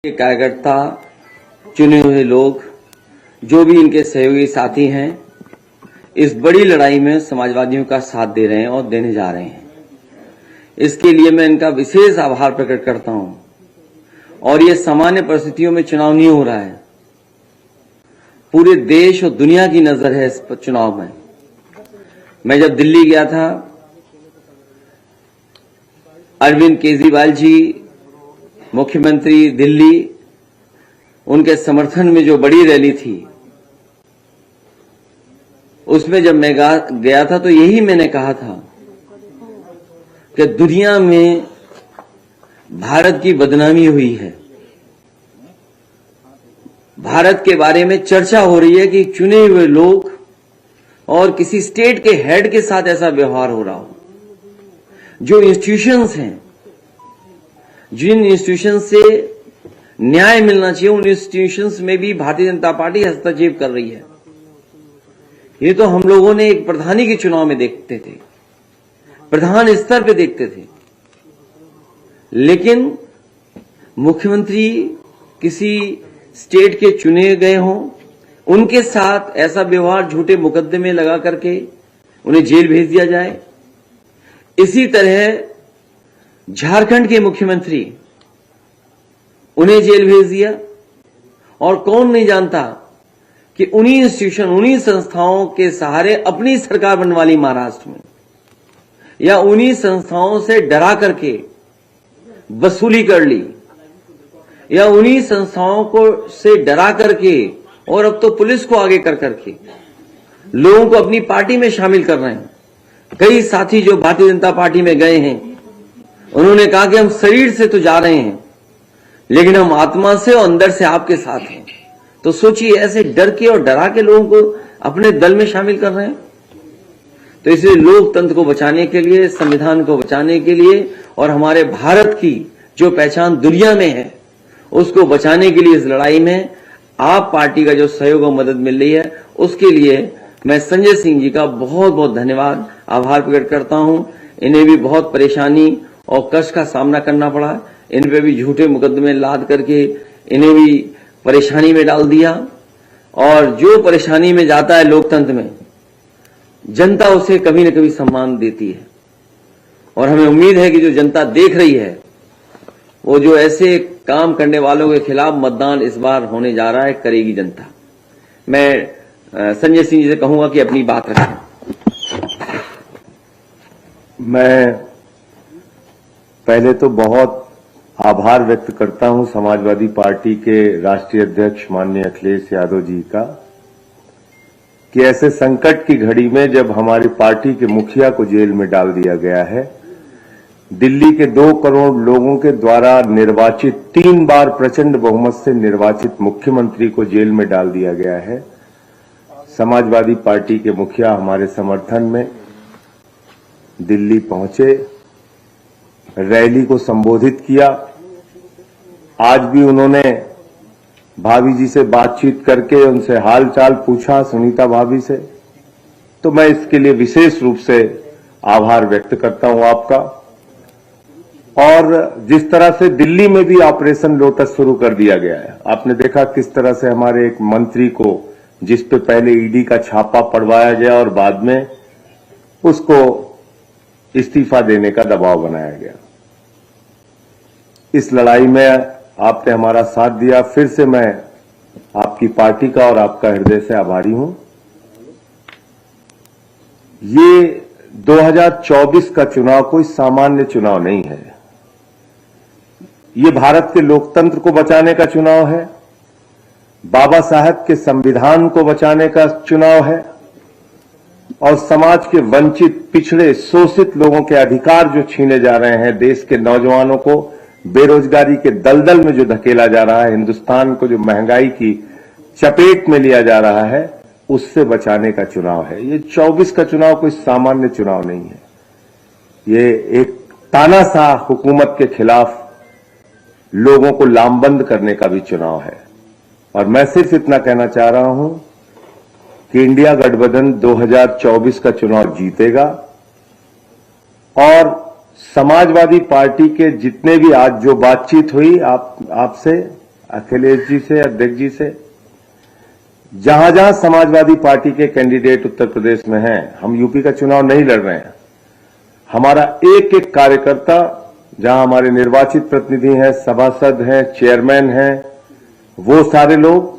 ये कार्यकर्ता, चुने हुए लोग, जो भी इनके सहयोगी साथी हैं, इस बड़ी लड़ाई में समाजवादियों का साथ दे रहे हैं और देने जा रहे हैं। इसके लिए मैं इनका विशेष आभार प्रकट करता हूं। और ये सामान्य परिस्थितियों में चुनाव नहीं हो रहा है, पूरे देश और दुनिया की नजर है इस चुनाव में। मैं जब दिल्ली गया था, अरविंद केजरीवाल जी मुख्यमंत्री दिल्ली, उनके समर्थन में जो बड़ी रैली थी, उसमें जब मैं गया था तो यही मैंने कहा था कि दुनिया में भारत की बदनामी हुई है। भारत के बारे में चर्चा हो रही है कि चुने हुए लोग और किसी स्टेट के हेड के साथ ऐसा व्यवहार हो रहा हो। जो इंस्टीट्यूशंस हैं, जिन इंस्टीट्यूशन से न्याय मिलना चाहिए, उन इंस्टीट्यूशंस में भी भारतीय जनता पार्टी हस्तक्षेप कर रही है। ये तो हम लोगों ने एक प्रधानी के चुनाव में देखते थे, प्रधान स्तर पे देखते थे, लेकिन मुख्यमंत्री किसी स्टेट के चुने गए हों, उनके साथ ऐसा व्यवहार, झूठे मुकदमे लगा करके उन्हें जेल भेज दिया जाए। इसी तरह झारखंड के मुख्यमंत्री, उन्हें जेल भेज दिया। और कौन नहीं जानता कि उन्हीं इंस्टीट्यूशन, उन्हीं संस्थाओं के सहारे अपनी सरकार बनवा ली महाराष्ट्र में, या उन्हीं संस्थाओं से डरा करके वसूली कर ली, या उन्हीं संस्थाओं को से डरा करके, और अब तो पुलिस को आगे कर करके लोगों को अपनी पार्टी में शामिल कर रहे हैं। कई साथी जो भारतीय जनता पार्टी में गए हैं, उन्होंने कहा कि हम शरीर से तो जा रहे हैं, लेकिन हम आत्मा से और अंदर से आपके साथ हैं। तो सोचिए, ऐसे डर के और डरा के लोगों को अपने दल में शामिल कर रहे हैं। तो इसलिए लोकतंत्र को बचाने के लिए, संविधान को बचाने के लिए, और हमारे भारत की जो पहचान दुनिया में है, उसको बचाने के लिए इस लड़ाई में आप पार्टी का जो सहयोग और मदद मिल रही है, उसके लिए मैं संजय सिंह जी का बहुत बहुत धन्यवाद, आभार प्रकट करता हूं। इन्हें भी बहुत परेशानी और कष्ट का सामना करना पड़ा। इन पे भी झूठे मुकदमे लाद करके इन्हें भी परेशानी में डाल दिया। और जो परेशानी में जाता है लोकतंत्र में, जनता उसे कभी न कभी सम्मान देती है। और हमें उम्मीद है कि जो जनता देख रही है, वो जो ऐसे काम करने वालों के खिलाफ मतदान इस बार होने जा रहा है, करेगी जनता। मैं संजय सिंह जी से कहूंगा कि अपनी बात रखें। मैं पहले तो बहुत आभार व्यक्त करता हूं समाजवादी पार्टी के राष्ट्रीय अध्यक्ष माननीय अखिलेश यादव जी का, कि ऐसे संकट की घड़ी में जब हमारी पार्टी के मुखिया को जेल में डाल दिया गया है, दिल्ली के 2 करोड़ लोगों के द्वारा निर्वाचित, 3 बार प्रचंड बहुमत से निर्वाचित मुख्यमंत्री को जेल में डाल दिया गया है, समाजवादी पार्टी के मुखिया हमारे समर्थन में दिल्ली पहुंचे, रैली को संबोधित किया। आज भी उन्होंने भाभी जी से बातचीत करके उनसे हालचाल पूछा, सुनीता भाभी से। तो मैं इसके लिए विशेष रूप से आभार व्यक्त करता हूं आपका। और जिस तरह से दिल्ली में भी ऑपरेशन लोटस शुरू कर दिया गया है, आपने देखा किस तरह से हमारे एक मंत्री को, जिस पे पहले ईडी का छापा पड़वाया गया और बाद में उसको इस्तीफा देने का दबाव बनाया गया। इस लड़ाई में आपने हमारा साथ दिया। फिर से मैं आपकी पार्टी का और आपका हृदय से आभारी हूं। ये 2024 का चुनाव कोई सामान्य चुनाव नहीं है। ये भारत के लोकतंत्र को बचाने का चुनाव है, बाबा साहब के संविधान को बचाने का चुनाव है, और समाज के वंचित, पिछड़े, शोषित लोगों के अधिकार जो छीने जा रहे हैं, देश के नौजवानों को बेरोजगारी के दलदल में जो धकेला जा रहा है, हिंदुस्तान को जो महंगाई की चपेट में लिया जा रहा है, उससे बचाने का चुनाव है। ये 24 का चुनाव कोई सामान्य चुनाव नहीं है। ये एक तानाशाह हुकूमत के खिलाफ लोगों को लामबंद करने का भी चुनाव है। और मैं सिर्फ इतना कहना चाह रहा हूं कि इंडिया गठबंधन 2024 का चुनाव जीतेगा, और समाजवादी पार्टी के जितने भी आज जो बातचीत हुई आपसे, अखिलेश जी से, अध्यक्ष जी से, जहां जहां समाजवादी पार्टी के कैंडिडेट उत्तर प्रदेश में हैं, हम यूपी का चुनाव नहीं लड़ रहे हैं, हमारा एक एक कार्यकर्ता, जहां हमारे निर्वाचित प्रतिनिधि हैं, सभासद हैं, चेयरमैन हैं, वो सारे लोग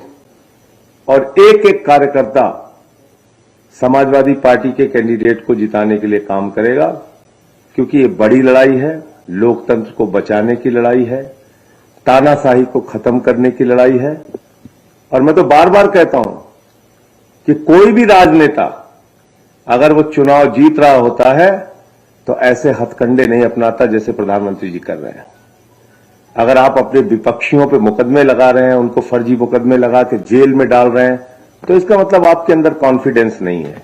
और एक एक कार्यकर्ता समाजवादी पार्टी के कैंडिडेट को जिताने के लिए काम करेगा, क्योंकि ये बड़ी लड़ाई है, लोकतंत्र को बचाने की लड़ाई है, तानाशाही को खत्म करने की लड़ाई है। और मैं तो बार बार कहता हूं कि कोई भी राजनेता अगर वो चुनाव जीत रहा होता है तो ऐसे हथकंडे नहीं अपनाता जैसे प्रधानमंत्री जी कर रहे हैं। अगर आप अपने विपक्षियों पे मुकदमे लगा रहे हैं, उनको फर्जी मुकदमे लगा के जेल में डाल रहे हैं, तो इसका मतलब आपके अंदर कॉन्फिडेंस नहीं है।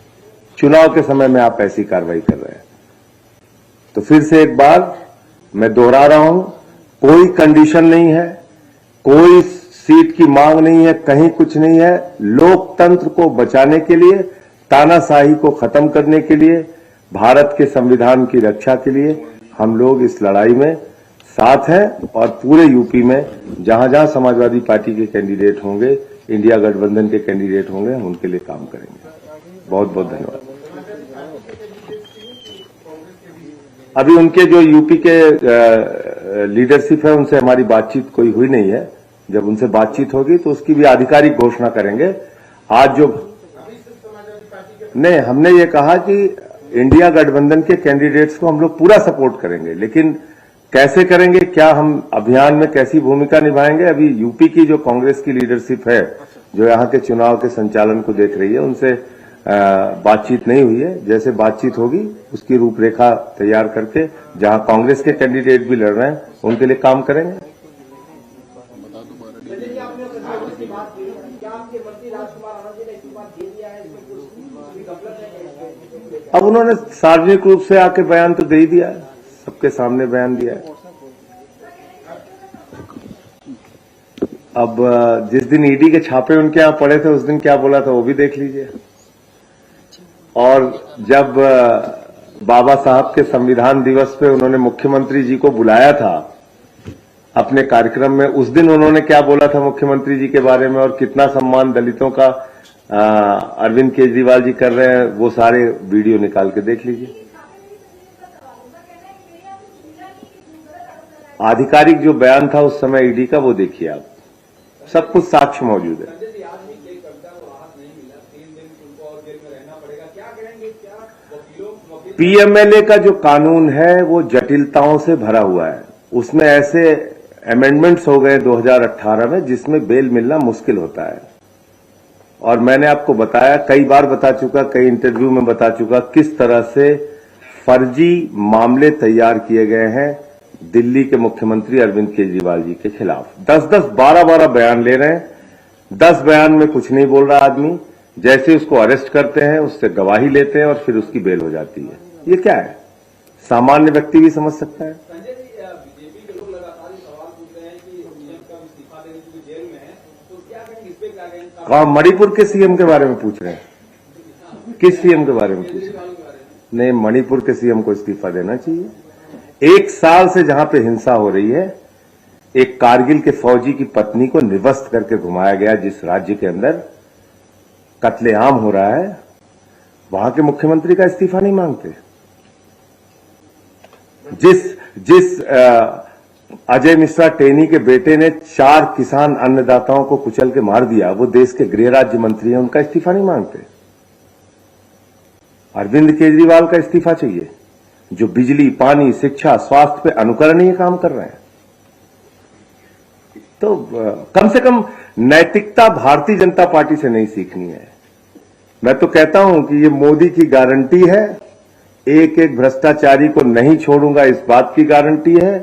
चुनाव के समय में आप ऐसी कार्रवाई कर रहे हैं। तो फिर से एक बार मैं दोहरा रहा हूं, कोई कंडीशन नहीं है, कोई सीट की मांग नहीं है, कहीं कुछ नहीं है। लोकतंत्र को बचाने के लिए, तानाशाही को खत्म करने के लिए, भारत के संविधान की रक्षा के लिए हम लोग इस लड़ाई में साथ हैं और पूरे यूपी में जहां जहां समाजवादी पार्टी के कैंडिडेट होंगे, इंडिया गठबंधन के कैंडिडेट होंगे, हम उनके लिए काम करेंगे। बहुत बहुत धन्यवाद। अभी उनके जो यूपी के लीडरशिप है उनसे हमारी बातचीत कोई हुई नहीं है। जब उनसे बातचीत होगी तो उसकी भी आधिकारिक घोषणा करेंगे। आज जो नहीं, हमने ये कहा कि इंडिया गठबंधन के कैंडिडेट्स को हम लोग पूरा सपोर्ट करेंगे, लेकिन कैसे करेंगे, क्या हम अभियान में कैसी भूमिका निभाएंगे, अभी यूपी की जो कांग्रेस की लीडरशिप है, जो यहां के चुनाव के संचालन को देख रही है, उनसे बातचीत नहीं हुई है। जैसे बातचीत होगी उसकी रूपरेखा तैयार करके जहां कांग्रेस के कैंडिडेट भी लड़ रहे हैं उनके लिए काम करेंगे। अब उन्होंने सार्वजनिक रूप से आके बयान तो दे ही दिया है, सबके सामने बयान दिया है। अब जिस दिन ईडी के छापे उनके यहां पड़े थे उस दिन क्या बोला था वो भी देख लीजिए। और जब बाबा साहब के संविधान दिवस पे उन्होंने मुख्यमंत्री जी को बुलाया था अपने कार्यक्रम में, उस दिन उन्होंने क्या बोला था मुख्यमंत्री जी के बारे में और कितना सम्मान दलितों का अरविंद केजरीवाल जी कर रहे हैं, वो सारे वीडियो निकाल के देख लीजिए। आधिकारिक जो बयान था उस समय ईडी का वो देखिए आप, सब कुछ साक्ष्य मौजूद है। पीएमएलए का जो कानून है वो जटिलताओं से भरा हुआ है। उसमें ऐसे अमेंडमेंट्स हो गए 2018 में जिसमें बेल मिलना मुश्किल होता है। और मैंने आपको बताया, कई बार बता चुका, कई इंटरव्यू में बता चुका, किस तरह से फर्जी मामले तैयार किए गए हैं दिल्ली के मुख्यमंत्री अरविंद केजरीवाल जी के खिलाफ। 10-10, 12-12 बयान ले रहे हैं। 10 बयान में कुछ नहीं बोल रहा आदमी, जैसे उसको अरेस्ट करते हैं उससे गवाही लेते हैं और फिर उसकी बेल हो जाती है। ये क्या है? सामान्य व्यक्ति भी समझ सकता है। मणिपुर के सीएम के बारे में पूछ रहे हैं? किस सीएम के बारे में पूछ रहे हैं? नहीं, मणिपुर के सीएम को इस्तीफा देना चाहिए। 1 साल से जहां पे हिंसा हो रही है, एक कारगिल के फौजी की पत्नी को निवस्त करके घुमाया गया, जिस राज्य के अंदर कत्लेआम हो रहा है, वहां के मुख्यमंत्री का इस्तीफा नहीं मांगते। जिस अजय मिश्रा टेनी के बेटे ने 4 किसान अन्नदाताओं को कुचल के मार दिया, वो देश के गृह राज्य मंत्री हैं, उनका इस्तीफा नहीं मांगते। अरविंद केजरीवाल का इस्तीफा चाहिए, जो बिजली, पानी, शिक्षा, स्वास्थ्य पे अनुकरणीय काम कर रहे हैं। तो कम से कम नैतिकता भारतीय जनता पार्टी से नहीं सीखनी है। मैं तो कहता हूं कि ये मोदी की गारंटी है, एक एक भ्रष्टाचारी को नहीं छोड़ूंगा, इस बात की गारंटी है।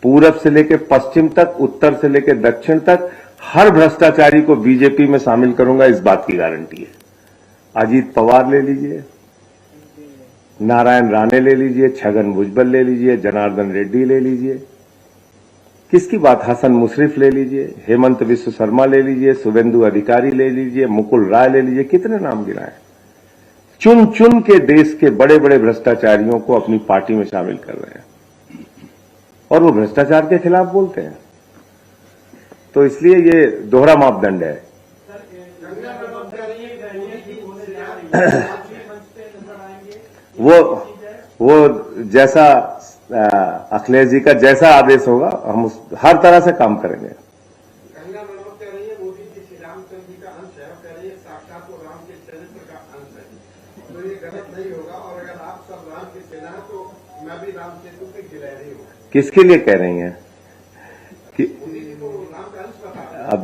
पूरब से लेकर पश्चिम तक, उत्तर से लेकर दक्षिण तक हर भ्रष्टाचारी को बीजेपी में शामिल करूंगा, इस बात की गारंटी है। अजीत पवार ले लीजिए, नारायण राणे ले लीजिए, छगन भुजबल ले लीजिए, जनार्दन रेड्डी ले लीजिए, किसकी बात, हसन मुशर्रफ ले लीजिए, हेमंत विश्व शर्मा ले लीजिए, शुभेंदु अधिकारी ले लीजिए, मुकुल राय ले लीजिए, कितने नाम गिनाए। चुन चुन के देश के बड़े बड़े भ्रष्टाचारियों को अपनी पार्टी में शामिल कर रहे हैं और वो भ्रष्टाचार के खिलाफ बोलते हैं। तो इसलिए ये दोहरा मापदंड है। वो जैसा अखिलेश जी का जैसा आदेश होगा हम हर तरह से काम करेंगे। गंगा नमक कह रही है मोदी जी श्री रामचंद्र जी का अंश है, कह रही है साक्षात वो राम के चरित्र का अंश है, तो ये गलत नहीं होगा। और अगर आप सब राम की सेना है तो मैं भी राम सेतु की गिलहरी हूँ। किसके लिए कह रही हैं कि मोदी जी को राम का अंश बता। अब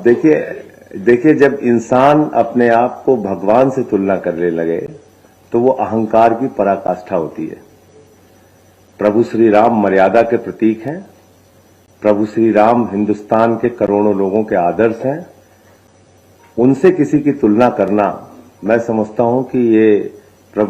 देखिए जब इंसान अपने आप को भगवान से तुलना करने लगे तो वो अहंकार की पराकाष्ठा होती है। प्रभु श्री राम मर्यादा के प्रतीक हैं। प्रभु श्री राम हिंदुस्तान के करोड़ों लोगों के आदर्श हैं। उनसे किसी की तुलना करना मैं समझता हूं कि ये प्रभु